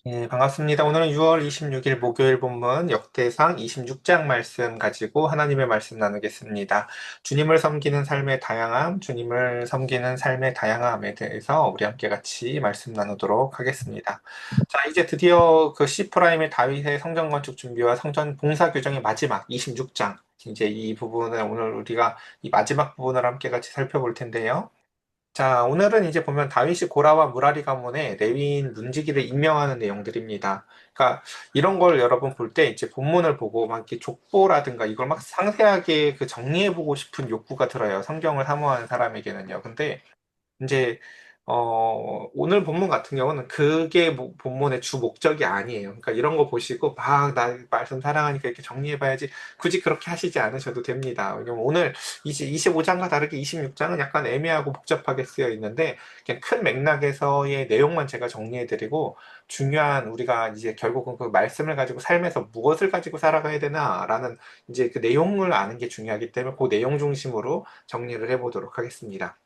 예, 반갑습니다. 오늘은 6월 26일 목요일 본문 역대상 26장 말씀 가지고 하나님의 말씀 나누겠습니다. 주님을 섬기는 삶의 다양함, 주님을 섬기는 삶의 다양함에 대해서 우리 함께 같이 말씀 나누도록 하겠습니다. 자, 이제 드디어 그 C프라임의 다윗의 성전 건축 준비와 성전 봉사 규정의 마지막 26장. 이제 이 부분을 오늘 우리가 이 마지막 부분을 함께 같이 살펴볼 텐데요. 자, 오늘은 이제 보면 다윗이 고라와 무라리 가문에 레위인 문지기를 임명하는 내용들입니다. 그러니까 이런 걸 여러분 볼 때 이제 본문을 보고 막 이렇게 족보라든가 이걸 막 상세하게 그 정리해보고 싶은 욕구가 들어요. 성경을 사모하는 사람에게는요. 근데 이제 오늘 본문 같은 경우는 그게 본문의 주 목적이 아니에요. 그러니까 이런 거 보시고 막 나 말씀 사랑하니까 이렇게 정리해봐야지 굳이 그렇게 하시지 않으셔도 됩니다. 왜냐면 오늘 이제 25장과 다르게 26장은 약간 애매하고 복잡하게 쓰여 있는데 그냥 큰 맥락에서의 내용만 제가 정리해드리고 중요한 우리가 이제 결국은 그 말씀을 가지고 삶에서 무엇을 가지고 살아가야 되나라는 이제 그 내용을 아는 게 중요하기 때문에 그 내용 중심으로 정리를 해보도록 하겠습니다.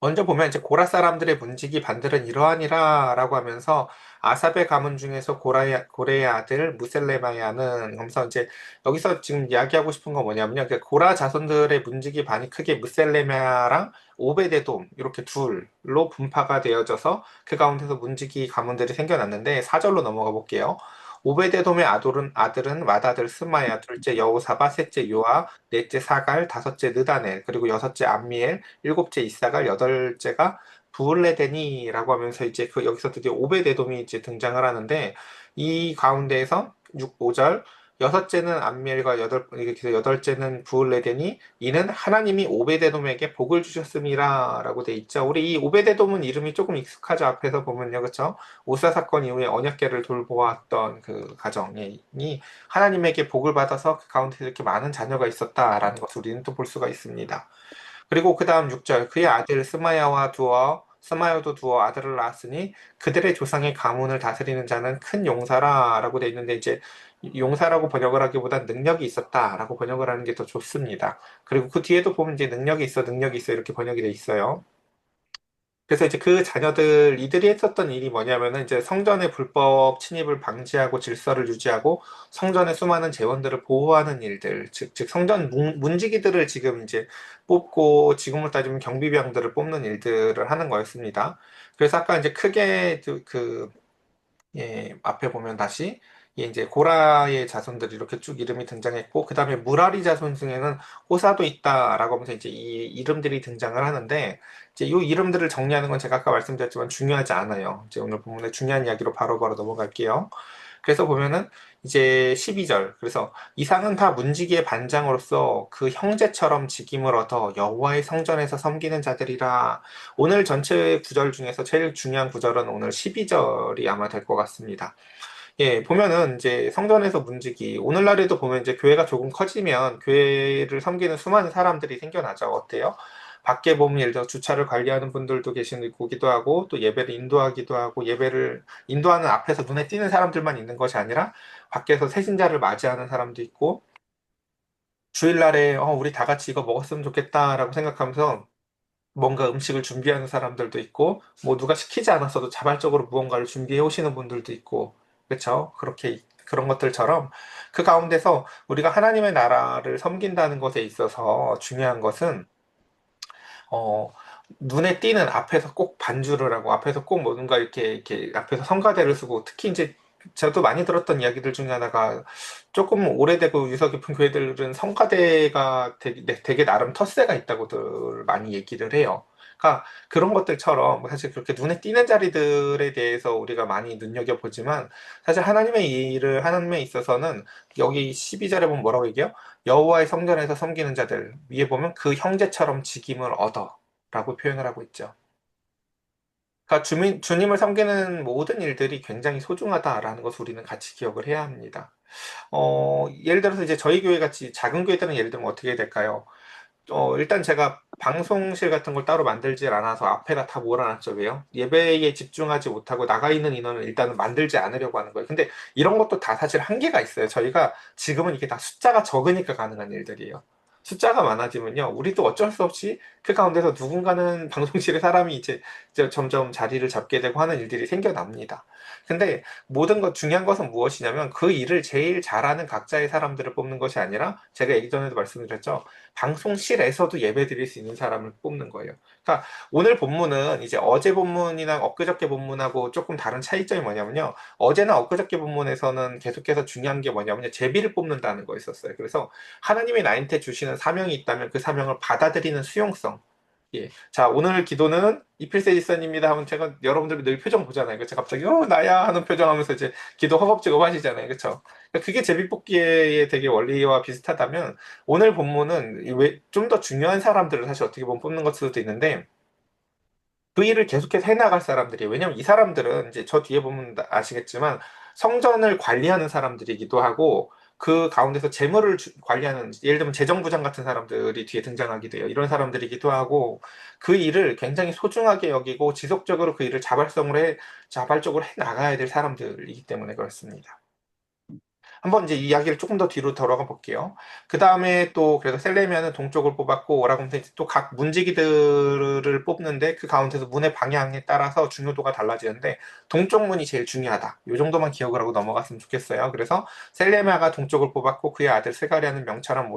먼저 보면 이제 고라 사람들의 문지기 반들은 이러하니라라고 하면서 아삽의 가문 중에서 고레의 아들 무셀레마야는 하면서 이제 여기서 지금 이야기하고 싶은 건 뭐냐면요. 그 고라 자손들의 문지기 반이 크게 무셀레마야랑 오베데돔 이렇게 둘로 분파가 되어져서 그 가운데서 문지기 가문들이 생겨났는데 사절로 넘어가 볼게요. 오베데돔의 아들은 맏아들 스마야, 둘째 여호사밧, 셋째 요아, 넷째 사갈, 다섯째 느다넬, 그리고 여섯째 암미엘, 일곱째 이사갈, 여덟째가 부울레데니라고 하면서 이제 그 여기서 드디어 오베데돔이 이제 등장을 하는데 이 가운데에서 5절 여섯째는 암미엘과 이렇게 해서 여덟째는 부울레데니 이는 하나님이 오베데돔에게 복을 주셨음이라라고 돼 있죠. 우리 이 오베데돔은 이름이 조금 익숙하죠. 앞에서 보면요, 그렇죠? 오사 사건 이후에 언약궤를 돌보았던 그 가정이 하나님에게 복을 받아서 그 가운데 이렇게 많은 자녀가 있었다라는 것을 우리는 또 볼 수가 있습니다. 그리고 그 다음 6절 그의 아들 스마야도 두어 아들을 낳았으니 그들의 조상의 가문을 다스리는 자는 큰 용사라라고 돼 있는데 이제 용사라고 번역을 하기보단 능력이 있었다라고 번역을 하는 게 더 좋습니다. 그리고 그 뒤에도 보면 이제 능력이 있어 이렇게 번역이 돼 있어요. 그래서 이제 그 자녀들, 이들이 했었던 일이 뭐냐면은 이제 성전의 불법 침입을 방지하고 질서를 유지하고 성전의 수많은 재원들을 보호하는 일들, 즉 성전 문지기들을 지금 이제 뽑고 지금으로 따지면 경비병들을 뽑는 일들을 하는 거였습니다. 그래서 아까 이제 크게 예, 앞에 보면 다시 이제 고라의 자손들이 이렇게 쭉 이름이 등장했고 그 다음에 무라리 자손 중에는 호사도 있다라고 하면서 이제 이 이름들이 등장을 하는데 이제 이 이름들을 정리하는 건 제가 아까 말씀드렸지만 중요하지 않아요. 이제 오늘 본문의 중요한 이야기로 바로바로 넘어갈게요. 그래서 보면은 이제 12절 그래서 이상은 다 문지기의 반장으로서 그 형제처럼 직임을 얻어 여호와의 성전에서 섬기는 자들이라. 오늘 전체 구절 중에서 제일 중요한 구절은 오늘 12절이 아마 될 것 같습니다. 예, 보면은 이제 성전에서 문지기, 오늘날에도 보면 이제 교회가 조금 커지면 교회를 섬기는 수많은 사람들이 생겨나죠. 어때요? 밖에 보면 예를 들어 주차를 관리하는 분들도 계시기도 하고 또 예배를 인도하기도 하고 예배를 인도하는 앞에서 눈에 띄는 사람들만 있는 것이 아니라 밖에서 새신자를 맞이하는 사람도 있고 주일날에 우리 다 같이 이거 먹었으면 좋겠다라고 생각하면서 뭔가 음식을 준비하는 사람들도 있고, 뭐 누가 시키지 않았어도 자발적으로 무언가를 준비해 오시는 분들도 있고, 그렇죠? 그렇게 그런 것들처럼 그 가운데서 우리가 하나님의 나라를 섬긴다는 것에 있어서 중요한 것은 어, 눈에 띄는 앞에서 꼭 반주를 하고 앞에서 꼭 뭔가 이렇게 앞에서 성가대를 쓰고 특히 이제 저도 많이 들었던 이야기들 중에 하나가 조금 오래되고 유서 깊은 교회들은 성가대가 되게 나름 텃세가 있다고들 많이 얘기를 해요. 그러니까 그런 것들처럼 사실 그렇게 눈에 띄는 자리들에 대해서 우리가 많이 눈여겨보지만 사실 하나님의 일을 하나님에 있어서는 여기 12절에 보면 뭐라고 얘기해요? 여호와의 성전에서 섬기는 자들 위에 보면 그 형제처럼 직임을 얻어라고 표현을 하고 있죠. 그러니까 주님을 섬기는 모든 일들이 굉장히 소중하다라는 것을 우리는 같이 기억을 해야 합니다. 예를 들어서 이제 저희 교회 같이 작은 교회들은 예를 들면 어떻게 될까요? 일단 제가 방송실 같은 걸 따로 만들질 않아서 앞에다 다 몰아놨죠. 왜요? 예배에 집중하지 못하고 나가 있는 인원을 일단은 만들지 않으려고 하는 거예요. 근데 이런 것도 다 사실 한계가 있어요. 저희가 지금은 이게 다 숫자가 적으니까 가능한 일들이에요. 숫자가 많아지면요. 우리도 어쩔 수 없이 그 가운데서 누군가는 방송실에 사람이 이제 점점 자리를 잡게 되고 하는 일들이 생겨납니다. 근데 모든 것, 중요한 것은 무엇이냐면 그 일을 제일 잘하는 각자의 사람들을 뽑는 것이 아니라 제가 예전에도 말씀드렸죠. 방송실에서도 예배 드릴 수 있는 사람을 뽑는 거예요. 그러니까 오늘 본문은 이제 어제 본문이나 엊그저께 본문하고 조금 다른 차이점이 뭐냐면요. 어제나 엊그저께 본문에서는 계속해서 중요한 게 뭐냐면요. 제비를 뽑는다는 거였었어요. 그래서 하나님이 나한테 주시는 사명이 있다면 그 사명을 받아들이는 수용성. 예. 자, 오늘 기도는 이필세 지사님입니다 하면 제가 여러분들 늘 표정 보잖아요. 그쵸? 갑자기, 나야 하는 표정 하면서 이제 기도 허겁지겁 하시잖아요. 그쵸? 그게 제비뽑기의 되게 원리와 비슷하다면 오늘 본문은 좀 더 중요한 사람들을 사실 어떻게 보면 뽑는 것 수도 있는데 그 일을 계속해서 해나갈 사람들이에요. 왜냐면 이 사람들은 이제 저 뒤에 보면 아시겠지만 성전을 관리하는 사람들이기도 하고 그 가운데서 재물을 관리하는 예를 들면 재정부장 같은 사람들이 뒤에 등장하게 돼요. 이런 사람들이기도 하고 그 일을 굉장히 소중하게 여기고 지속적으로 그 일을 자발적으로 해 나가야 될 사람들이기 때문에 그렇습니다. 한번 이제 이야기를 조금 더 뒤로 돌아가 볼게요. 그 다음에 또 그래서 셀레미아는 동쪽을 뽑았고 오라곤은 또 각 문지기들을 뽑는데 그 가운데서 문의 방향에 따라서 중요도가 달라지는데 동쪽 문이 제일 중요하다. 이 정도만 기억을 하고 넘어갔으면 좋겠어요. 그래서 셀레미아가 동쪽을 뽑았고 그의 아들 스가랴는 명철한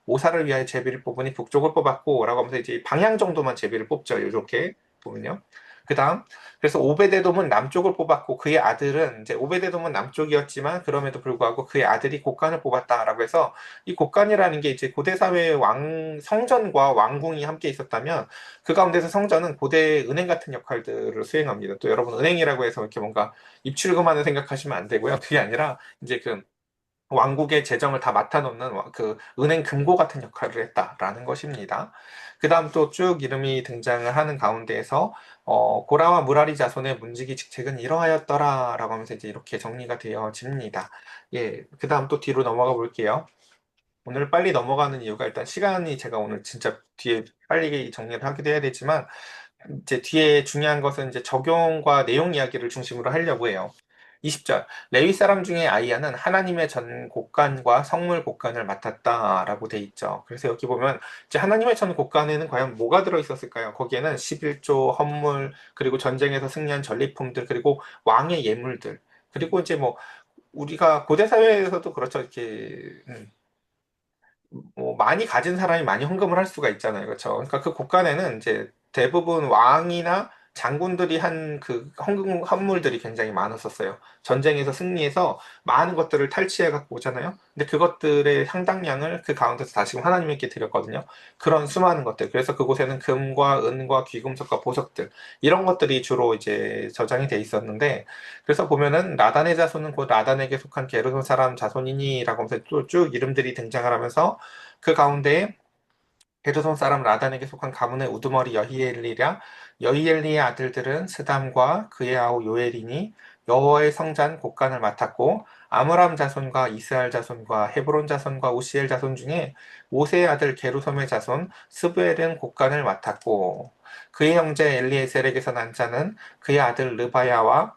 모사를 위하여 제비를 뽑으니 북쪽을 뽑았고 라고 하면서 이제 방향 정도만 제비를 뽑죠. 이렇게 보면요. 그 다음 그래서 오베데돔은 남쪽을 뽑았고 그의 아들은 이제 오베데돔은 남쪽이었지만 그럼에도 불구하고 그의 아들이 곡간을 뽑았다라고 해서 이 곡간이라는 게 이제 고대 사회의 성전과 왕궁이 함께 있었다면 그 가운데서 성전은 고대 은행 같은 역할들을 수행합니다. 또 여러분 은행이라고 해서 이렇게 뭔가 입출금하는 생각하시면 안 되고요. 그게 아니라 이제 그 왕국의 재정을 다 맡아놓는 그 은행 금고 같은 역할을 했다라는 것입니다. 그 다음 또 쭉 이름이 등장을 하는 가운데에서 고라와 무라리 자손의 문지기 직책은 이러하였더라라고 하면서 이제 이렇게 정리가 되어집니다. 예, 그 다음 또 뒤로 넘어가 볼게요. 오늘 빨리 넘어가는 이유가 일단 시간이 제가 오늘 진짜 뒤에 빨리 정리를 하기도 해야 되지만 이제 뒤에 중요한 것은 이제 적용과 내용 이야기를 중심으로 하려고 해요. 20절. 레위 사람 중에 아이야는 하나님의 전 곡간과 성물 곡간을 맡았다라고 돼 있죠. 그래서 여기 보면 이제 하나님의 전 곡간에는 과연 뭐가 들어 있었을까요? 거기에는 11조 헌물, 그리고 전쟁에서 승리한 전리품들, 그리고 왕의 예물들. 그리고 이제 뭐 우리가 고대 사회에서도 그렇죠. 이렇게 뭐 많이 가진 사람이 많이 헌금을 할 수가 있잖아요. 그렇죠? 그러니까 그 곳간에는 이제 대부분 왕이나 장군들이 한 그 헌금 헌물들이 굉장히 많았었어요. 전쟁에서 승리해서 많은 것들을 탈취해 갖고 오잖아요. 근데 그것들의 상당량을 그 가운데서 다시금 하나님께 드렸거든요. 그런 수많은 것들. 그래서 그곳에는 금과 은과 귀금속과 보석들 이런 것들이 주로 이제 저장이 돼 있었는데 그래서 보면은 라단의 자손은 곧 라단에게 속한 게르손 사람 자손이니라고 하면서 또 쭉 이름들이 등장을 하면서 그 가운데에 게르손 사람 라단에게 속한 가문의 우두머리 여히엘리랴 여히엘리의 아들들은 스담과 그의 아우 요엘이니 여호와의 성전 곡간을 맡았고 아므람 자손과 이스할 자손과 헤브론 자손과 우시엘 자손 중에 모세의 아들 게루솜의 자손 스브엘은 곡간을 맡았고 그의 형제 엘리에셀에게서 난 자는 그의 아들 르바야와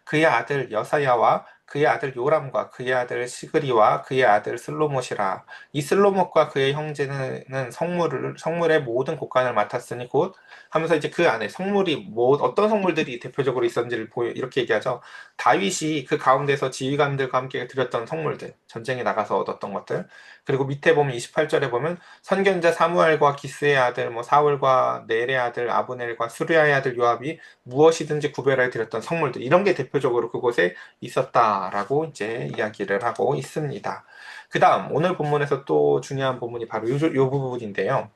그의 아들 여사야와 그의 아들 요람과 그의 아들 시그리와 그의 아들 슬로못이라. 이 슬로못과 그의 형제는 성물의 모든 곡간을 맡았으니 곧 하면서 이제 그 안에 성물이 뭐 어떤 성물들이 대표적으로 있었는지를 보여 이렇게 얘기하죠. 다윗이 그 가운데서 지휘관들과 함께 드렸던 성물들, 전쟁에 나가서 얻었던 것들. 그리고 밑에 보면 28절에 보면 선견자 사무엘과 기스의 아들 뭐 사울과 넬의 아들 아브넬과 수르야의 아들 요압이 무엇이든지 구별해 드렸던 성물들 이런 게 대표적으로 그곳에 있었다라고 이제 이야기를 하고 있습니다. 그 다음 오늘 본문에서 또 중요한 본문이 바로 요 부분인데요.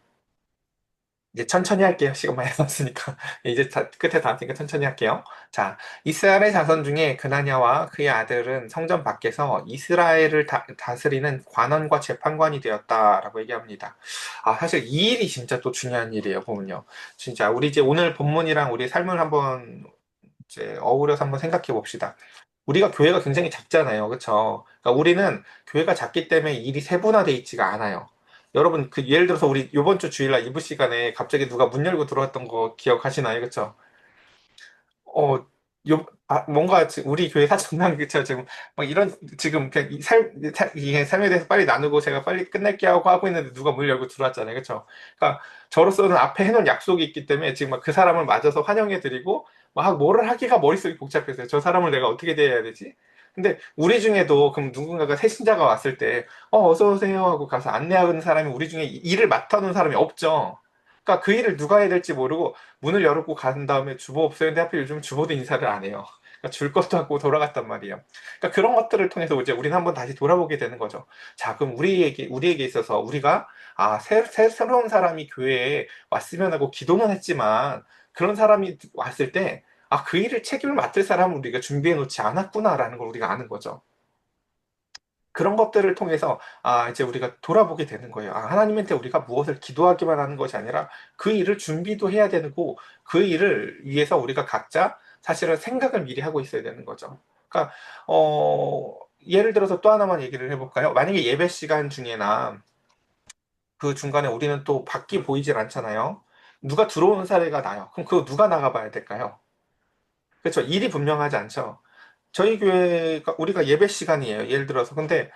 이제 천천히 할게요. 시간 많이 남았으니까. 이제 끝에 다 왔으니까 천천히 할게요. 자, 이스라엘의 자손 중에 그나냐와 그의 아들은 성전 밖에서 이스라엘을 다스리는 관원과 재판관이 되었다라고 얘기합니다. 아, 사실 이 일이 진짜 또 중요한 일이에요. 보면요. 진짜 우리 이제 오늘 본문이랑 우리 삶을 한번 이제 어우려서 한번 생각해 봅시다. 우리가 교회가 굉장히 작잖아요. 그렇죠? 그러니까 우리는 교회가 작기 때문에 일이 세분화돼 있지가 않아요. 여러분 그 예를 들어서 우리 이번 주 주일날 이브 시간에 갑자기 누가 문 열고 들어왔던 거 기억하시나요? 그렇죠? 어, 뭔가 우리 교회 사정당 그쵸 지금 막 이런 지금 그냥 이게 삶에 대해서 빨리 나누고 제가 빨리 끝낼게 하고 있는데 누가 문을 열고 들어왔잖아요, 그쵸? 그러니까 저로서는 앞에 해놓은 약속이 있기 때문에 지금 막 그 사람을 맞아서 환영해드리고 막 뭐를 하기가 머릿속이 복잡했어요. 저 사람을 내가 어떻게 대해야 되지? 근데 우리 중에도 그럼 누군가가 새신자가 왔을 때 어서 오세요 하고 가서 안내하는 사람이 우리 중에 일을 맡아놓은 사람이 없죠. 그러니까 그 일을 누가 해야 될지 모르고 문을 열고 간 다음에 주보 없어요. 근데 하필 요즘 주보도 인사를 안 해요. 그러니까 줄 것도 하고 돌아갔단 말이에요. 그러니까 그런 것들을 통해서 이제 우리는 한번 다시 돌아보게 되는 거죠. 자, 그럼 우리에게 있어서 우리가 새로운 사람이 교회에 왔으면 하고 기도는 했지만 그런 사람이 왔을 때 그 일을 책임을 맡을 사람을 우리가 준비해 놓지 않았구나라는 걸 우리가 아는 거죠. 그런 것들을 통해서 이제 우리가 돌아보게 되는 거예요. 하나님한테 우리가 무엇을 기도하기만 하는 것이 아니라 그 일을 준비도 해야 되고 그 일을 위해서 우리가 각자 사실은 생각을 미리 하고 있어야 되는 거죠. 그러니까 예를 들어서 또 하나만 얘기를 해볼까요? 만약에 예배 시간 중에나 그 중간에 우리는 또 밖이 보이질 않잖아요. 누가 들어오는 사례가 나요. 그럼 그거 누가 나가봐야 될까요? 그렇죠. 일이 분명하지 않죠. 저희 교회가 우리가 예배 시간이에요. 예를 들어서 근데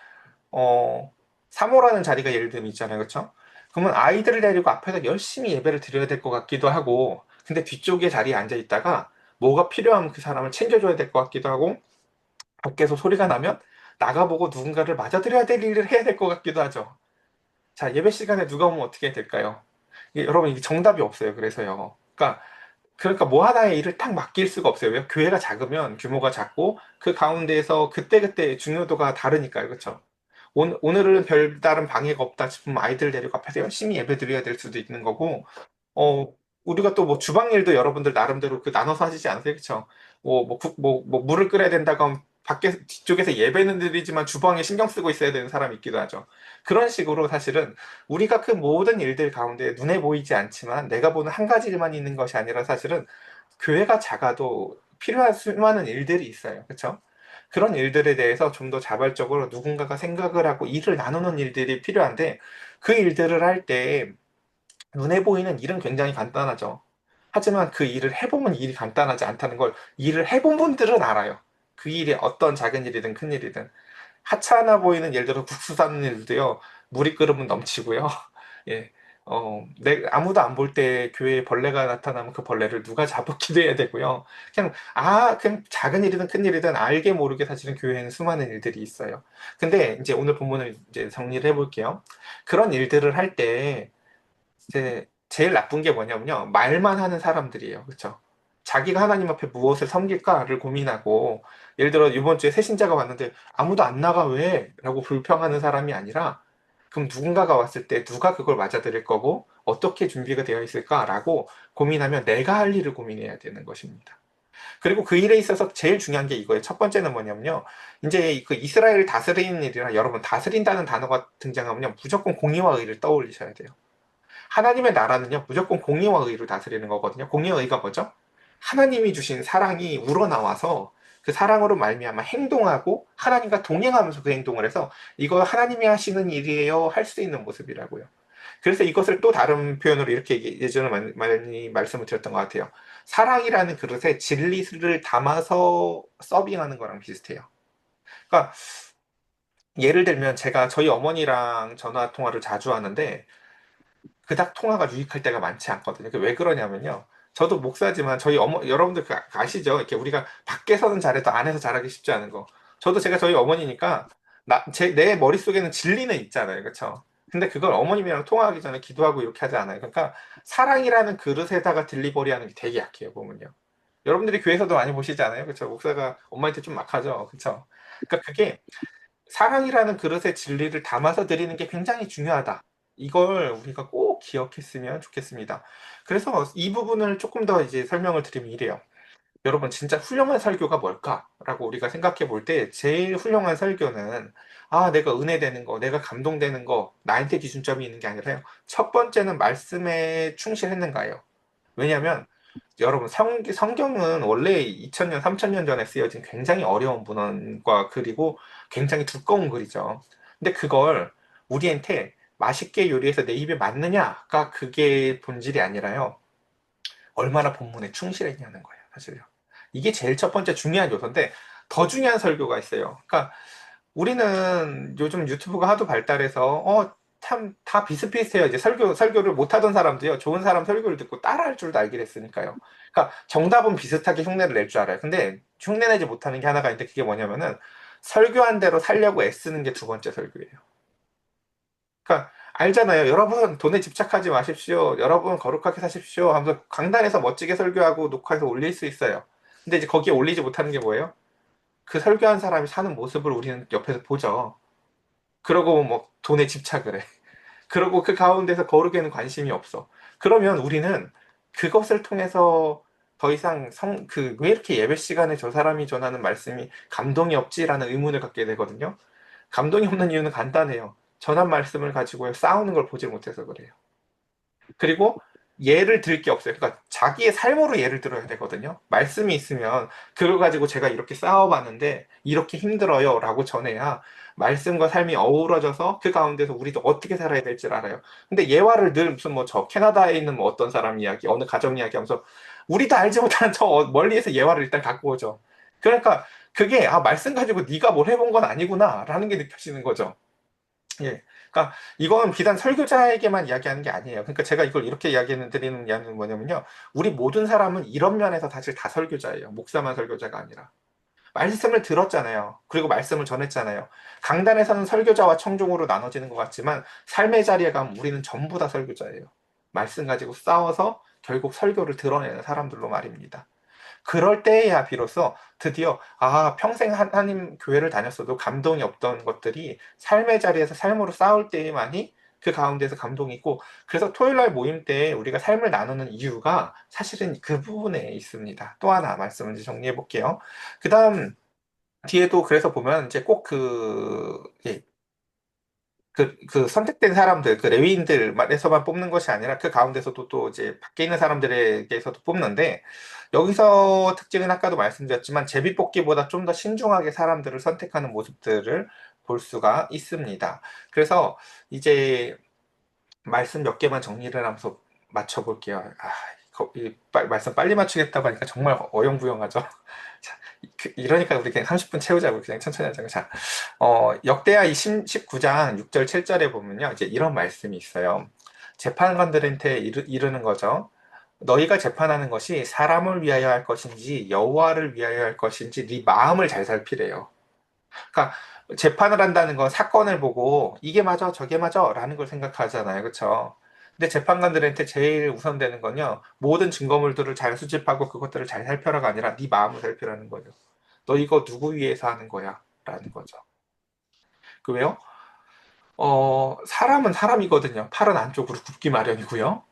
사모라는 자리가 예를 들면 있잖아요. 그렇죠? 그러면 아이들을 데리고 앞에서 열심히 예배를 드려야 될 것 같기도 하고, 근데 뒤쪽에 자리에 앉아 있다가 뭐가 필요하면 그 사람을 챙겨줘야 될 것 같기도 하고, 밖에서 소리가 나면 나가보고 누군가를 맞아들여야 될 일을 해야 될 것 같기도 하죠. 자, 예배 시간에 누가 오면 어떻게 될까요? 여러분, 이게 정답이 없어요. 그러니까 뭐 하나의 일을 딱 맡길 수가 없어요. 왜? 교회가 작으면 규모가 작고 그 가운데에서 그때그때 중요도가 다르니까요. 그렇죠? 오늘은 별다른 방해가 없다 싶으면 아이들 데리고 앞에서 열심히 예배 드려야 될 수도 있는 거고, 어, 우리가 또 뭐 주방 일도 여러분들 나름대로 그 나눠서 하시지 않으세요? 그쵸? 물을 끓여야 된다고 하면 뒤쪽에서 예배는 드리지만 주방에 신경 쓰고 있어야 되는 사람이 있기도 하죠. 그런 식으로 사실은 우리가 그 모든 일들 가운데 눈에 보이지 않지만 내가 보는 한 가지 일만 있는 것이 아니라 사실은 교회가 작아도 필요한 수많은 일들이 있어요. 그쵸? 그런 일들에 대해서 좀 더 자발적으로 누군가가 생각을 하고 일을 나누는 일들이 필요한데 그 일들을 할 때 눈에 보이는 일은 굉장히 간단하죠. 하지만 그 일을 해보면 일이 간단하지 않다는 걸 일을 해본 분들은 알아요. 그 일이 어떤 작은 일이든 큰 일이든. 하찮아 보이는 예를 들어 국수 사는 일도요. 물이 끓으면 넘치고요. 예. 아무도 안 볼 때 교회에 벌레가 나타나면 그 벌레를 누가 잡기도 해야 되고요. 그냥 작은 일이든 큰 일이든 알게 모르게 사실은 교회에는 수많은 일들이 있어요. 근데 이제 오늘 본문을 이제 정리를 해볼게요. 그런 일들을 할 때, 이제 제일 나쁜 게 뭐냐면요. 말만 하는 사람들이에요. 그렇죠? 자기가 하나님 앞에 무엇을 섬길까를 고민하고 예를 들어 이번 주에 새 신자가 왔는데 아무도 안 나가 왜? 라고 불평하는 사람이 아니라 그럼 누군가가 왔을 때 누가 그걸 맞아들일 거고 어떻게 준비가 되어 있을까라고 고민하면 내가 할 일을 고민해야 되는 것입니다. 그리고 그 일에 있어서 제일 중요한 게 이거예요. 첫 번째는 뭐냐면요. 이제 그 이스라엘을 다스리는 일이라 여러분 다스린다는 단어가 등장하면요. 무조건 공의와 의를 떠올리셔야 돼요. 하나님의 나라는요, 무조건 공의와 의로 다스리는 거거든요. 공의와 의가 뭐죠? 하나님이 주신 사랑이 우러나와서 그 사랑으로 말미암아 행동하고 하나님과 동행하면서 그 행동을 해서 이거 하나님이 하시는 일이에요 할 수 있는 모습이라고요. 그래서 이것을 또 다른 표현으로 이렇게 예전에 많이 말씀을 드렸던 것 같아요. 사랑이라는 그릇에 진리를 담아서 서빙하는 거랑 비슷해요. 그러니까 예를 들면 제가 저희 어머니랑 전화 통화를 자주 하는데 그닥 통화가 유익할 때가 많지 않거든요. 왜 그러냐면요. 저도 목사지만 저희 여러분들 아시죠? 이렇게 우리가 밖에서는 잘해도 안에서 잘하기 쉽지 않은 거. 제가 저희 어머니니까 내 머릿속에는 진리는 있잖아요. 그렇죠? 근데 그걸 어머님이랑 통화하기 전에 기도하고 이렇게 하지 않아요. 그러니까 사랑이라는 그릇에다가 딜리버리 하는 게 되게 약해요, 보면요. 여러분들이 교회에서도 많이 보시지 않아요? 그렇죠? 목사가 엄마한테 좀 막하죠. 그렇죠? 그러니까 그게 사랑이라는 그릇에 진리를 담아서 드리는 게 굉장히 중요하다. 이걸 우리가 꼭 기억했으면 좋겠습니다. 그래서 이 부분을 조금 더 이제 설명을 드리면 이래요. 여러분, 진짜 훌륭한 설교가 뭘까라고 우리가 생각해 볼 때, 제일 훌륭한 설교는, 내가 은혜되는 거, 내가 감동되는 거, 나한테 기준점이 있는 게 아니라요. 첫 번째는 말씀에 충실했는가요? 왜냐하면, 여러분, 성경은 원래 2000년, 3000년 전에 쓰여진 굉장히 어려운 문헌과 글이고 굉장히 두꺼운 글이죠. 근데 그걸 우리한테 맛있게 요리해서 내 입에 맞느냐가 그게 본질이 아니라요. 얼마나 본문에 충실했냐는 거예요, 사실요. 이게 제일 첫 번째 중요한 요소인데 더 중요한 설교가 있어요. 그러니까 우리는 요즘 유튜브가 하도 발달해서 참 다 비슷비슷해요. 이제 설교를 못하던 사람도요. 좋은 사람 설교를 듣고 따라할 줄도 알게 됐으니까요. 그러니까 정답은 비슷하게 흉내를 낼 줄 알아요. 근데 흉내 내지 못하는 게 하나가 있는데 그게 뭐냐면은 설교한 대로 살려고 애쓰는 게 두 번째 설교예요. 그러니까 알잖아요. 여러분 돈에 집착하지 마십시오. 여러분 거룩하게 사십시오. 하면서 강단에서 멋지게 설교하고 녹화해서 올릴 수 있어요. 근데 이제 거기에 올리지 못하는 게 뭐예요? 그 설교한 사람이 사는 모습을 우리는 옆에서 보죠. 그러고 뭐 돈에 집착을 해. 그러고 그 가운데서 거룩에는 관심이 없어. 그러면 우리는 그것을 통해서 더 이상 왜 이렇게 예배 시간에 저 사람이 전하는 말씀이 감동이 없지라는 의문을 갖게 되거든요. 감동이 없는 이유는 간단해요. 전한 말씀을 가지고 싸우는 걸 보질 못해서 그래요. 그리고 예를 들 게 없어요. 그러니까 자기의 삶으로 예를 들어야 되거든요. 말씀이 있으면 그걸 가지고 제가 이렇게 싸워봤는데 이렇게 힘들어요 라고 전해야 말씀과 삶이 어우러져서 그 가운데서 우리도 어떻게 살아야 될지 알아요. 근데 예화를 늘 무슨 뭐 저 캐나다에 있는 뭐 어떤 사람 이야기, 어느 가정 이야기 하면서 우리도 알지 못하는 저 멀리에서 예화를 일단 갖고 오죠. 그러니까 그게 말씀 가지고 네가 뭘 해본 건 아니구나 라는 게 느껴지는 거죠. 예. 그러니까 이건 비단 설교자에게만 이야기하는 게 아니에요. 그러니까 제가 이걸 이렇게 드리는 이야기는 뭐냐면요. 우리 모든 사람은 이런 면에서 사실 다 설교자예요. 목사만 설교자가 아니라. 말씀을 들었잖아요. 그리고 말씀을 전했잖아요. 강단에서는 설교자와 청중으로 나눠지는 것 같지만 삶의 자리에 가면 우리는 전부 다 설교자예요. 말씀 가지고 싸워서 결국 설교를 드러내는 사람들로 말입니다. 그럴 때야 비로소 드디어 평생 하나님 교회를 다녔어도 감동이 없던 것들이 삶의 자리에서 삶으로 싸울 때만이 그 가운데서 감동이 있고 그래서 토요일 날 모임 때 우리가 삶을 나누는 이유가 사실은 그 부분에 있습니다. 또 하나 말씀을 이제 정리해 볼게요. 그다음 뒤에도 그래서 보면 이제 꼭 그 선택된 사람들, 그 레위인들에서만 뽑는 것이 아니라 그 가운데서도 또 이제 밖에 있는 사람들에게서도 뽑는데 여기서 특징은 아까도 말씀드렸지만 제비뽑기보다 좀 더 신중하게 사람들을 선택하는 모습들을 볼 수가 있습니다. 그래서 이제 말씀 몇 개만 정리를 하면서 맞춰볼게요. 말씀 빨리 맞추겠다고 하니까 정말 어영부영하죠. 자, 이러니까 우리 그냥 30분 채우자고 그냥 천천히 하자고. 자, 역대하 19장 6절 7절에 보면요. 이제 이런 말씀이 있어요. 재판관들한테 이르는 거죠. 너희가 재판하는 것이 사람을 위하여 할 것인지 여호와를 위하여 할 것인지 네 마음을 잘 살피래요. 그러니까 재판을 한다는 건 사건을 보고 이게 맞아 저게 맞아라는 걸 생각하잖아요. 그렇죠? 근데 재판관들한테 제일 우선되는 건요. 모든 증거물들을 잘 수집하고 그것들을 잘 살펴라가 아니라 네 마음을 살피라는 거죠. 너 이거 누구 위해서 하는 거야? 라는 거죠. 그 왜요? 사람은 사람이거든요. 팔은 안쪽으로 굽기 마련이고요.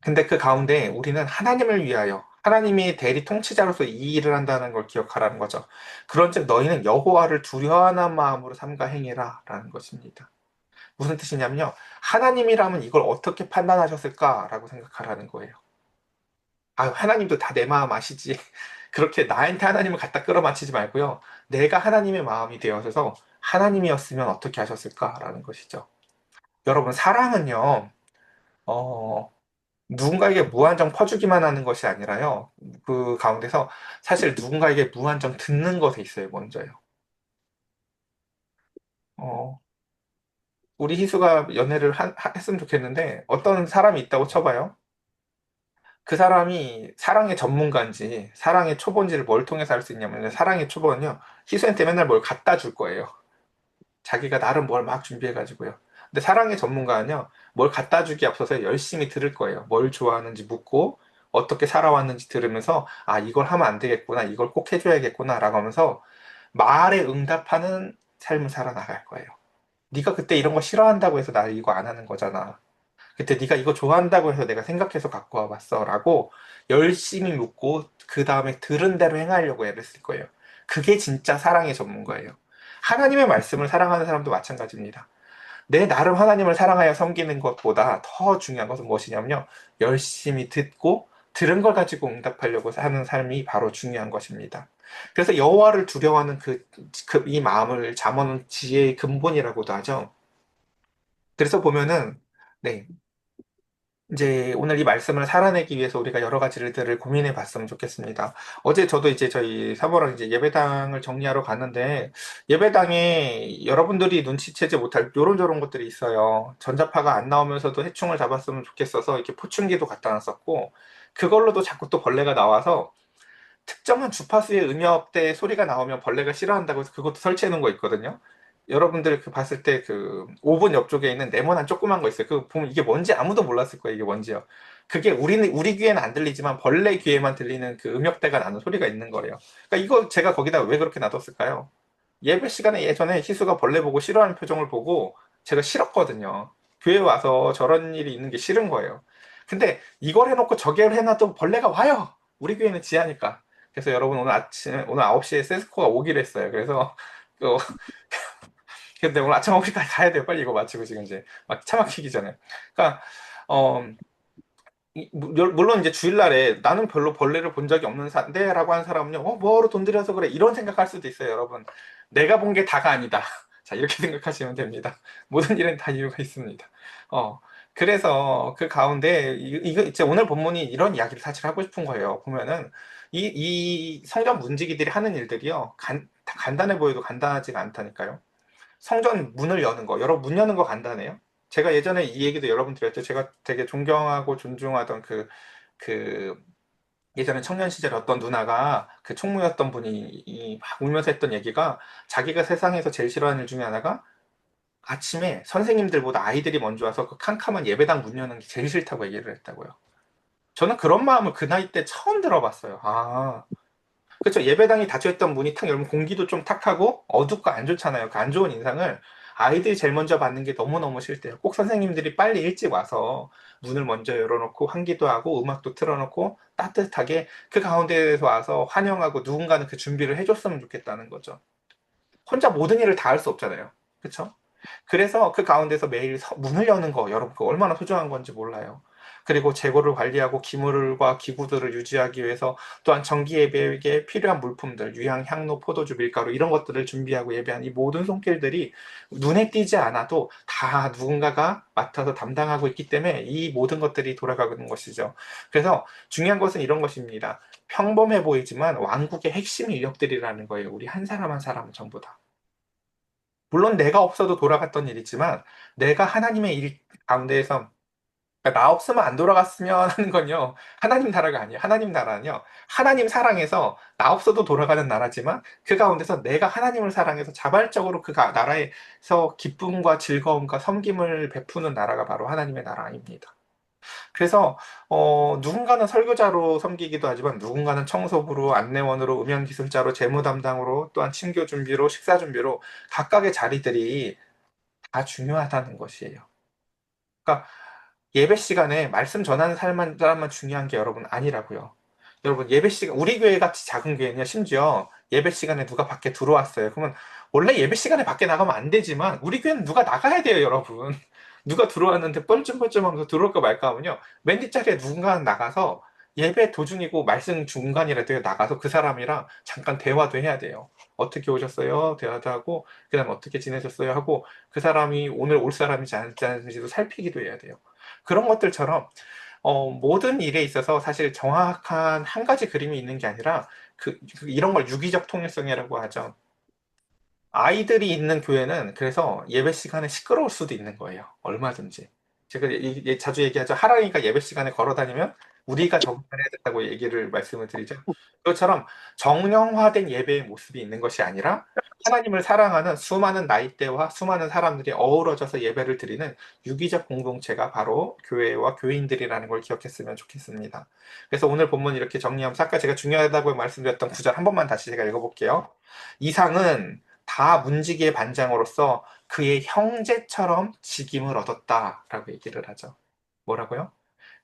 근데 그 가운데 우리는 하나님을 위하여 하나님이 대리 통치자로서 이 일을 한다는 걸 기억하라는 거죠. 그런즉 너희는 여호와를 두려워하는 마음으로 삼가 행해라 라는 것입니다. 무슨 뜻이냐면요. 하나님이라면 이걸 어떻게 판단하셨을까라고 생각하라는 거예요. 하나님도 다 내 마음 아시지. 그렇게 나한테 하나님을 갖다 끌어맞히지 말고요. 내가 하나님의 마음이 되어서 하나님이었으면 어떻게 하셨을까라는 것이죠. 여러분, 사랑은요, 어, 누군가에게 무한정 퍼주기만 하는 것이 아니라요. 그 가운데서 사실 누군가에게 무한정 듣는 것에 있어요, 먼저요. 어, 우리 희수가 연애를 했으면 좋겠는데 어떤 사람이 있다고 쳐봐요. 그 사람이 사랑의 전문가인지 사랑의 초본지를 뭘 통해서 알 수 있냐면 사랑의 초본은요. 희수한테 맨날 뭘 갖다 줄 거예요. 자기가 나름 뭘 막 준비해가지고요. 근데 사랑의 전문가는요, 뭘 갖다 주기 앞서서 열심히 들을 거예요. 뭘 좋아하는지 묻고, 어떻게 살아왔는지 들으면서, 이걸 하면 안 되겠구나, 이걸 꼭 해줘야겠구나, 라고 하면서 말에 응답하는 삶을 살아나갈 거예요. 네가 그때 이런 거 싫어한다고 해서 나 이거 안 하는 거잖아. 그때 네가 이거 좋아한다고 해서 내가 생각해서 갖고 와봤어. 라고 열심히 묻고, 그 다음에 들은 대로 행하려고 애를 쓸 거예요. 그게 진짜 사랑의 전문가예요. 하나님의 말씀을 사랑하는 사람도 마찬가지입니다. 내 나름 하나님을 사랑하여 섬기는 것보다 더 중요한 것은 무엇이냐면요. 열심히 듣고 들은 걸 가지고 응답하려고 하는 삶이 바로 중요한 것입니다. 그래서 여호와를 두려워하는 이 마음을 잠언은 지혜의 근본이라고도 하죠. 그래서 보면은, 네. 이제 오늘 이 말씀을 살아내기 위해서 우리가 여러 가지들을 고민해 봤으면 좋겠습니다. 어제 저도 이제 저희 사모랑 이제 예배당을 정리하러 갔는데 예배당에 여러분들이 눈치채지 못할 요런저런 것들이 있어요. 전자파가 안 나오면서도 해충을 잡았으면 좋겠어서 이렇게 포충기도 갖다 놨었고 그걸로도 자꾸 또 벌레가 나와서 특정한 주파수의 음역대 소리가 나오면 벌레가 싫어한다고 해서 그것도 설치해 놓은 거 있거든요. 여러분들 그 봤을 때 그 오븐 옆쪽에 있는 네모난 조그만 거 있어요. 그거 보면 이게 뭔지 아무도 몰랐을 거예요. 이게 뭔지요. 그게 우리 귀에는 안 들리지만 벌레 귀에만 들리는 그 음역대가 나는 소리가 있는 거예요. 그러니까 이거 제가 거기다 왜 그렇게 놔뒀을까요? 예배 시간에 예전에 희수가 벌레 보고 싫어하는 표정을 보고 제가 싫었거든요. 교회 와서 저런 일이 있는 게 싫은 거예요. 근데 이걸 해놓고 저걸 해놔도 벌레가 와요. 우리 교회는 지하니까. 그래서 여러분 오늘 아침 오늘 9시에 세스코가 오기로 했어요. 그래서 어, 근데 오늘 아침 9시까지 가야 돼요. 빨리 이거 마치고 지금 이제 막 차 막히기 전에. 그러니까 어, 물론 이제 주일날에 나는 별로 벌레를 본 적이 없는 사인데라고 하는 사람은요, 뭐하러 돈 들여서 그래? 이런 생각할 수도 있어요, 여러분. 내가 본 게 다가 아니다. 자, 이렇게 생각하시면 됩니다. 모든 일은 다 이유가 있습니다. 어, 그래서 그 가운데, 이거 이제 오늘 본문이 이런 이야기를 사실 하고 싶은 거예요. 보면은, 이 성전 문지기들이 하는 일들이요, 다 간단해 보여도 간단하지가 않다니까요. 성전 문을 여는 거, 여러분 문 여는 거 간단해요? 제가 예전에 이 얘기도 여러분 드렸죠. 제가 되게 존경하고 존중하던 그, 예전에 청년 시절에 어떤 누나가 그 총무였던 분이 막 울면서 했던 얘기가 자기가 세상에서 제일 싫어하는 일 중에 하나가 아침에 선생님들보다 아이들이 먼저 와서 그 캄캄한 예배당 문 여는 게 제일 싫다고 얘기를 했다고요. 저는 그런 마음을 그 나이 때 처음 들어봤어요. 아, 그렇죠. 예배당이 닫혀있던 문이 탁 열면 공기도 좀 탁하고 어둡고 안 좋잖아요. 그 안 좋은 인상을 아이들이 제일 먼저 받는 게 너무너무 싫대요. 꼭 선생님들이 빨리 일찍 와서 문을 먼저 열어놓고 환기도 하고 음악도 틀어놓고 따뜻하게 그 가운데에서 와서 환영하고 누군가는 그 준비를 해줬으면 좋겠다는 거죠. 혼자 모든 일을 다 할 수 없잖아요. 그렇죠? 그래서 그 가운데서 매일 문을 여는 거 여러분 그 얼마나 소중한 건지 몰라요. 그리고 재고를 관리하고 기물과 기구들을 유지하기 위해서 또한 정기 예배에 필요한 물품들, 유향, 향로, 포도주, 밀가루 이런 것들을 준비하고 예배한 이 모든 손길들이 눈에 띄지 않아도 다 누군가가 맡아서 담당하고 있기 때문에 이 모든 것들이 돌아가는 것이죠. 그래서 중요한 것은 이런 것입니다. 평범해 보이지만 왕국의 핵심 인력들이라는 거예요. 우리 한 사람 한 사람 전부 다. 물론 내가 없어도 돌아갔던 일이지만 내가 하나님의 일 가운데에서 그러니까 나 없으면 안 돌아갔으면 하는 건요. 하나님 나라가 아니에요. 하나님 나라는요. 하나님 사랑해서 나 없어도 돌아가는 나라지만 그 가운데서 내가 하나님을 사랑해서 자발적으로 그 나라에서 기쁨과 즐거움과 섬김을 베푸는 나라가 바로 하나님의 나라입니다. 그래서 누군가는 설교자로 섬기기도 하지만 누군가는 청소부로 안내원으로 음향기술자로 재무 담당으로 또한 친교 준비로 식사 준비로 각각의 자리들이 다 중요하다는 것이에요. 그러니까 예배 시간에 말씀 전하는 사람만 중요한 게 여러분 아니라고요. 여러분 예배 시간 우리 교회 같이 작은 교회는요 심지어 예배 시간에 누가 밖에 들어왔어요. 그러면 원래 예배 시간에 밖에 나가면 안 되지만 우리 교회는 누가 나가야 돼요, 여러분. 누가 들어왔는데 뻘쭘뻘쭘하면서 들어올까 말까 하면요 맨 뒷자리에 누군가 나가서 예배 도중이고 말씀 중간이라도 나가서 그 사람이랑 잠깐 대화도 해야 돼요. 어떻게 오셨어요? 대화도 하고 그다음 어떻게 지내셨어요? 하고 그 사람이 오늘 올 사람인지 아닌지도 살피기도 해야 돼요. 그런 것들처럼 모든 일에 있어서 사실 정확한 한 가지 그림이 있는 게 아니라 이런 걸 유기적 통일성이라고 하죠. 아이들이 있는 교회는 그래서 예배 시간에 시끄러울 수도 있는 거예요. 얼마든지. 제가 자주 얘기하죠. 하라니까 예배 시간에 걸어 다니면 우리가 적응을 해야 된다고 얘기를 말씀을 드리죠. 그것처럼 정령화된 예배의 모습이 있는 것이 아니라 하나님을 사랑하는 수많은 나이대와 수많은 사람들이 어우러져서 예배를 드리는 유기적 공동체가 바로 교회와 교인들이라는 걸 기억했으면 좋겠습니다. 그래서 오늘 본문 이렇게 정리하면서 아까 제가 중요하다고 말씀드렸던 구절 한 번만 다시 제가 읽어볼게요. 이상은 다 문지기의 반장으로서 그의 형제처럼 직임을 얻었다라고 얘기를 하죠. 뭐라고요?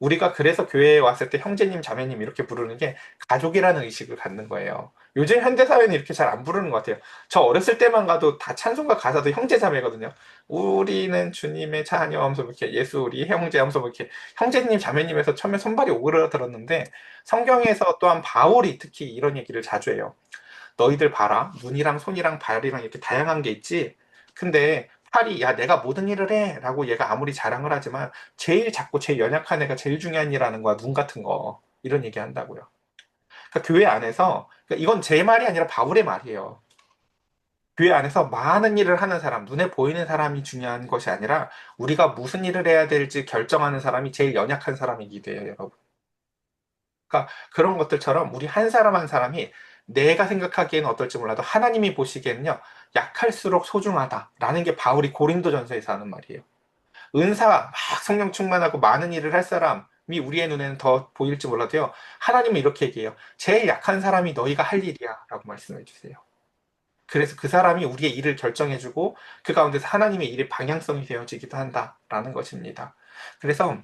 우리가 그래서 교회에 왔을 때 형제님, 자매님 이렇게 부르는 게 가족이라는 의식을 갖는 거예요. 요즘 현대사회는 이렇게 잘 안 부르는 것 같아요. 저 어렸을 때만 가도 다 찬송가 가사도 형제, 자매거든요. 우리는 주님의 자녀 하면서 이렇게 예수 우리 형제 하면서 이렇게 형제님, 자매님에서 처음에 손발이 오그라들었는데 성경에서 또한 바울이 특히 이런 얘기를 자주 해요. 너희들 봐라. 눈이랑 손이랑 발이랑 이렇게 다양한 게 있지. 근데 차라리 야 내가 모든 일을 해라고 얘가 아무리 자랑을 하지만 제일 작고 제일 연약한 애가 제일 중요한 일 하는 거야. 눈 같은 거 이런 얘기 한다고요. 그러니까 교회 안에서 그러니까 이건 제 말이 아니라 바울의 말이에요. 교회 안에서 많은 일을 하는 사람, 눈에 보이는 사람이 중요한 것이 아니라 우리가 무슨 일을 해야 될지 결정하는 사람이 제일 연약한 사람이기도 해요, 여러분. 그러니까 그런 것들처럼 우리 한 사람 한 사람이 내가 생각하기에는 어떨지 몰라도 하나님이 보시기에는요, 약할수록 소중하다라는 게 바울이 고린도전서에서 하는 말이에요. 은사, 막 성령 충만하고 많은 일을 할 사람이 우리의 눈에는 더 보일지 몰라도요, 하나님은 이렇게 얘기해요. 제일 약한 사람이 너희가 할 일이야 라고 말씀해 주세요. 그래서 그 사람이 우리의 일을 결정해주고 그 가운데서 하나님의 일의 방향성이 되어지기도 한다라는 것입니다. 그래서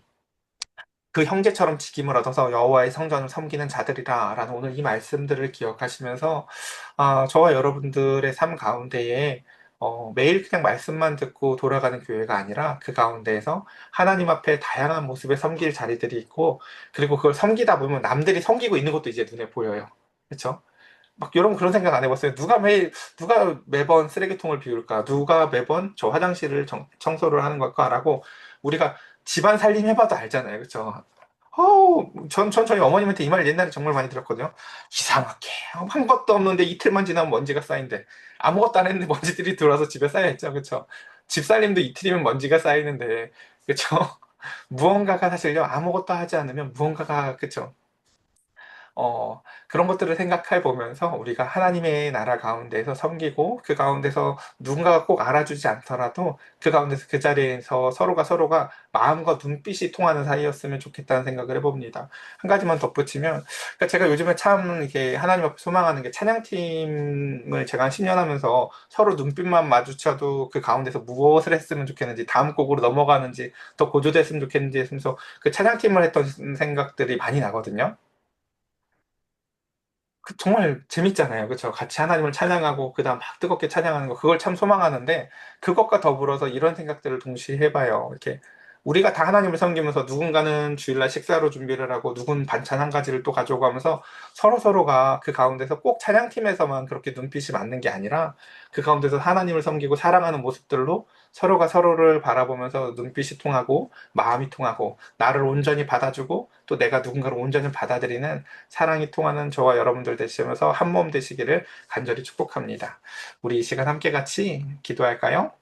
그 형제처럼 직임을 얻어서 여호와의 성전을 섬기는 자들이라라는 오늘 이 말씀들을 기억하시면서 저와 여러분들의 삶 가운데에 매일 그냥 말씀만 듣고 돌아가는 교회가 아니라 그 가운데에서 하나님 앞에 다양한 모습의 섬길 자리들이 있고 그리고 그걸 섬기다 보면 남들이 섬기고 있는 것도 이제 눈에 보여요. 그렇죠? 막 여러분 그런 생각 안 해봤어요? 누가 매번 쓰레기통을 비울까? 누가 매번 저 화장실을 청소를 하는 걸까라고 우리가 집안 살림 해봐도 알잖아요. 그렇죠? 전 저희 어머님한테 이 말 옛날에 정말 많이 들었거든요. 이상하게 한 것도 없는데 이틀만 지나면 먼지가 쌓인대. 아무것도 안 했는데 먼지들이 들어와서 집에 쌓여있죠. 그렇죠? 집살림도 이틀이면 먼지가 쌓이는데 그렇죠? 무언가가 사실요 아무것도 하지 않으면 무언가가 그렇죠? 그런 것들을 생각해 보면서 우리가 하나님의 나라 가운데서 섬기고 그 가운데서 누군가가 꼭 알아주지 않더라도 그 가운데서 그 자리에서 서로가 마음과 눈빛이 통하는 사이였으면 좋겠다는 생각을 해봅니다. 한 가지만 덧붙이면, 그러니까 제가 요즘에 참 이렇게 하나님 앞에 소망하는 게 찬양팀을 제가 한 10년 하면서 서로 눈빛만 마주쳐도 그 가운데서 무엇을 했으면 좋겠는지, 다음 곡으로 넘어가는지, 더 고조됐으면 좋겠는지 하면서 그 찬양팀을 했던 생각들이 많이 나거든요. 정말 재밌잖아요. 그렇죠? 같이 하나님을 찬양하고 그다음 막 뜨겁게 찬양하는 거 그걸 참 소망하는데 그것과 더불어서 이런 생각들을 동시에 해봐요. 이렇게 우리가 다 하나님을 섬기면서 누군가는 주일날 식사로 준비를 하고 누군 반찬 한 가지를 또 가져오고 하면서 서로가 그 가운데서 꼭 찬양팀에서만 그렇게 눈빛이 맞는 게 아니라 그 가운데서 하나님을 섬기고 사랑하는 모습들로 서로가 서로를 바라보면서 눈빛이 통하고 마음이 통하고 나를 온전히 받아주고 또 내가 누군가를 온전히 받아들이는 사랑이 통하는 저와 여러분들 되시면서 한 몸 되시기를 간절히 축복합니다. 우리 이 시간 함께 같이 기도할까요?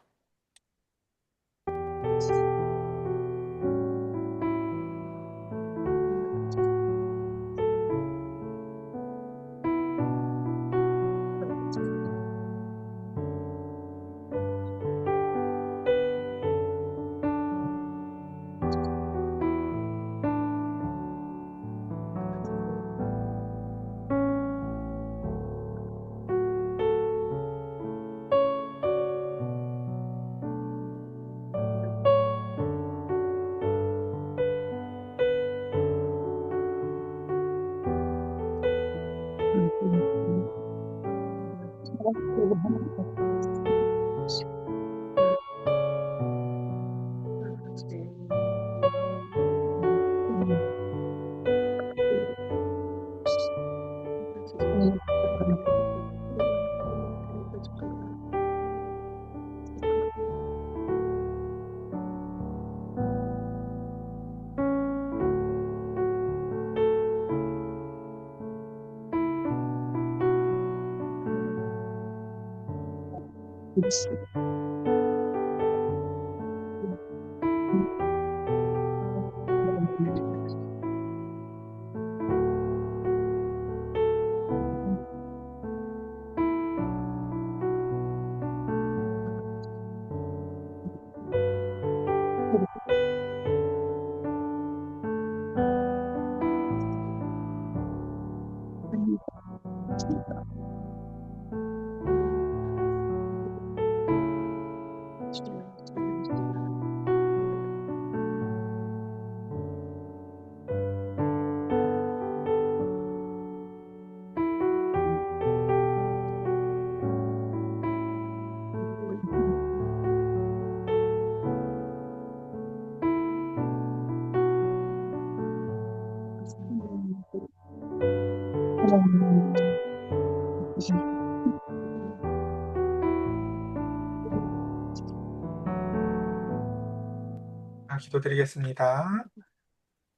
기도드리겠습니다.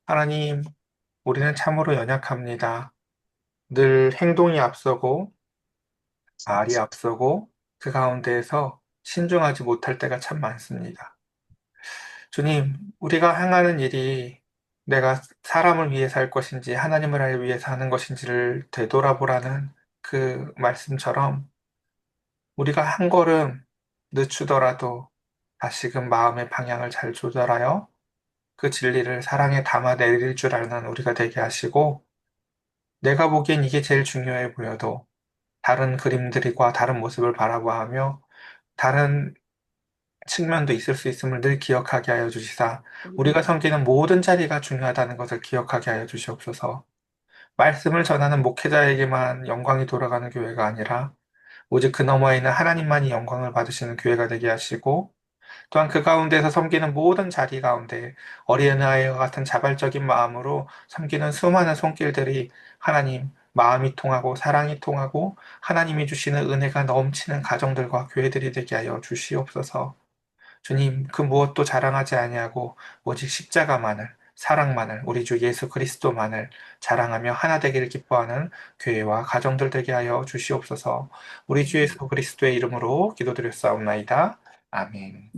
하나님, 우리는 참으로 연약합니다. 늘 행동이 앞서고 말이 앞서고 그 가운데에서 신중하지 못할 때가 참 많습니다. 주님, 우리가 행하는 일이 내가 사람을 위해 살 것인지 하나님을 위해서 하는 것인지를 되돌아보라는 그 말씀처럼 우리가 한 걸음 늦추더라도 다시금 마음의 방향을 잘 조절하여 그 진리를 사랑에 담아 내릴 줄 아는 우리가 되게 하시고 내가 보기엔 이게 제일 중요해 보여도 다른 그림들과 다른 모습을 바라보아하며 다른 측면도 있을 수 있음을 늘 기억하게 하여 주시사 우리가 섬기는 모든 자리가 중요하다는 것을 기억하게 하여 주시옵소서. 말씀을 전하는 목회자에게만 영광이 돌아가는 교회가 아니라 오직 그 너머에 있는 하나님만이 영광을 받으시는 교회가 되게 하시고 또한 그 가운데서 섬기는 모든 자리 가운데 어린아이와 같은 자발적인 마음으로 섬기는 수많은 손길들이 하나님 마음이 통하고 사랑이 통하고 하나님이 주시는 은혜가 넘치는 가정들과 교회들이 되게 하여 주시옵소서. 주님, 그 무엇도 자랑하지 아니하고 오직 십자가만을 사랑만을 우리 주 예수 그리스도만을 자랑하며 하나 되기를 기뻐하는 교회와 가정들 되게 하여 주시옵소서. 우리 주 예수 그리스도의 이름으로 기도드렸사옵나이다. 아멘.